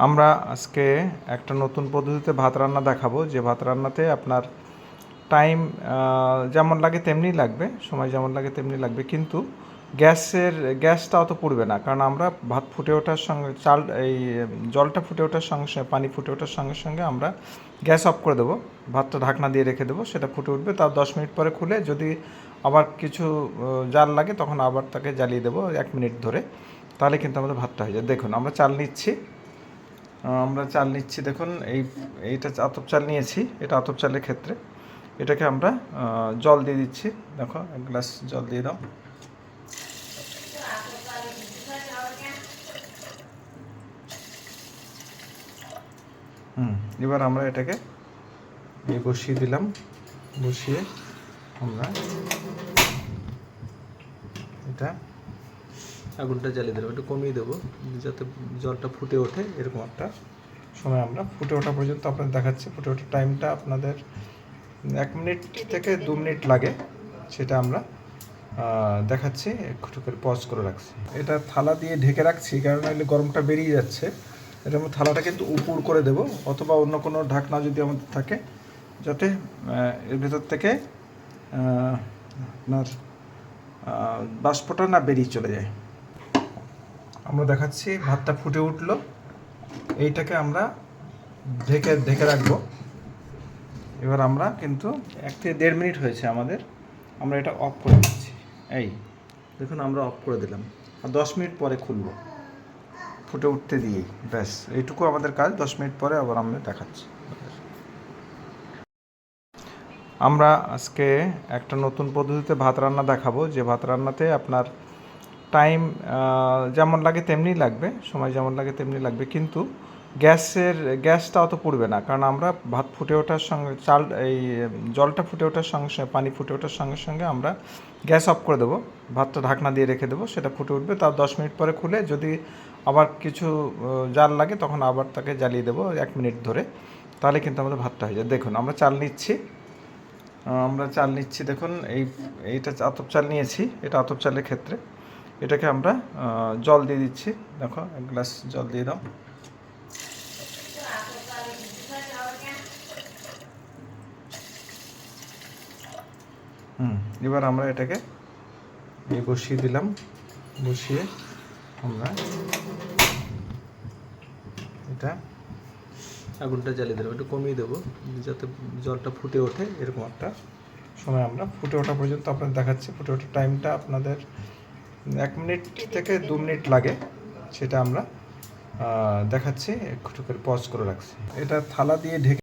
আমরা আজকে একটা নতুন পদ্ধতিতে ভাত রান্না দেখাবো, যে ভাত রান্নাতে আপনার টাইম যেমন লাগে তেমনি লাগবে, সময় যেমন লাগে তেমনি লাগবে, কিন্তু গ্যাসটা অত পুড়বে না। কারণ আমরা ভাত ফুটে ওঠার সঙ্গে জলটা ফুটে ওঠার সঙ্গে সঙ্গে, পানি ফুটে ওঠার সঙ্গে সঙ্গে আমরা গ্যাস অফ করে দেবো, ভাতটা ঢাকনা দিয়ে রেখে দেবো, সেটা ফুটে উঠবে। তার 10 মিনিট পরে খুলে যদি আবার কিছু জাল লাগে তখন আবার তাকে জ্বালিয়ে দেবো 1 মিনিট ধরে, তাহলে কিন্তু আমাদের ভাতটা হয়ে যায়। দেখুন আমরা চাল নিচ্ছি, দেখুন এইটা আতপ চাল নিয়েছি, এটা আতপ চালের ক্ষেত্রে এটাকে আমরা জল দিয়ে দিচ্ছি। দেখো 1 গ্লাস জল দিয়ে দাও। এবার আমরা এটাকে বসিয়ে দিলাম, বসিয়ে আমরা এটা আগুনটা জ্বালিয়ে দেবো, একটু কমিয়ে দেবো যাতে জলটা ফুটে ওঠে। এরকম একটা সময় আমরা ফুটে ওঠা পর্যন্ত আপনাদের দেখাচ্ছি। ফুটে ওঠার টাইমটা আপনাদের 1 মিনিট থেকে 2 মিনিট লাগে, সেটা আমরা দেখাচ্ছি। একটু করে পজ করে রাখছি, এটা থালা দিয়ে ঢেকে রাখছি, কারণ এলে গরমটা বেরিয়ে যাচ্ছে। এটা আমরা থালাটা কিন্তু উপর করে দেব, অথবা অন্য কোনো ঢাকনা যদি আমাদের থাকে, যাতে এর ভেতর থেকে আপনার বাষ্পটা না বেরিয়ে চলে যায়। আমরা দেখাচ্ছি ভাতটা ফুটে উঠলো, এইটাকে আমরা ঢেকে রাখবো। এবার আমরা কিন্তু 1 থেকে 1.5 মিনিট হয়েছে আমাদের, আমরা এটা অফ করে দিচ্ছি। এই দেখুন আমরা অফ করে দিলাম, আর 10 মিনিট পরে খুলব ফুটে উঠতে দিয়েই, ব্যাস এইটুকু আমাদের কাজ। 10 মিনিট পরে আবার আমরা দেখাচ্ছি। আমরা আজকে একটা নতুন পদ্ধতিতে ভাত রান্না দেখাবো, যে ভাত রান্নাতে আপনার টাইম যেমন লাগে তেমনি লাগবে, সময় যেমন লাগে তেমনি লাগবে, কিন্তু গ্যাসটা অত পুড়বে না। কারণ আমরা ভাত ফুটে ওঠার সঙ্গে জলটা ফুটে ওঠার সঙ্গে সঙ্গে, পানি ফুটে ওঠার সঙ্গে সঙ্গে আমরা গ্যাস অফ করে দেবো, ভাতটা ঢাকনা দিয়ে রেখে দেবো, সেটা ফুটে উঠবে। তার 10 মিনিট পরে খুলে যদি আবার কিছু জাল লাগে তখন আবার তাকে জ্বালিয়ে দেবো 1 মিনিট ধরে, তাহলে কিন্তু আমাদের ভাতটা হয়ে যায়। দেখুন আমরা চাল নিচ্ছি, দেখুন এইটা আতপ চাল নিয়েছি, এটা আতপ চালের ক্ষেত্রে এটাকে আমরা জল দিয়ে দিচ্ছি। দেখো 1 গ্লাস জল দিয়ে দাও। এবার আমরা এটাকে বসিয়ে দিলাম, বসিয়ে আমরা এটা আগুনটা জ্বালিয়ে দেবো, একটু কমিয়ে দেবো যাতে জলটা ফুটে ওঠে। এরকম একটা সময় আমরা ফুটে ওঠা পর্যন্ত আপনাদের দেখাচ্ছি। ফুটে ওঠার টাইমটা আপনাদের 1 মিনিট থেকে 2 মিনিট লাগে, সেটা আমরা দেখাচ্ছি। একটু করে পজ করে রাখছি, এটা থালা দিয়ে ঢেকে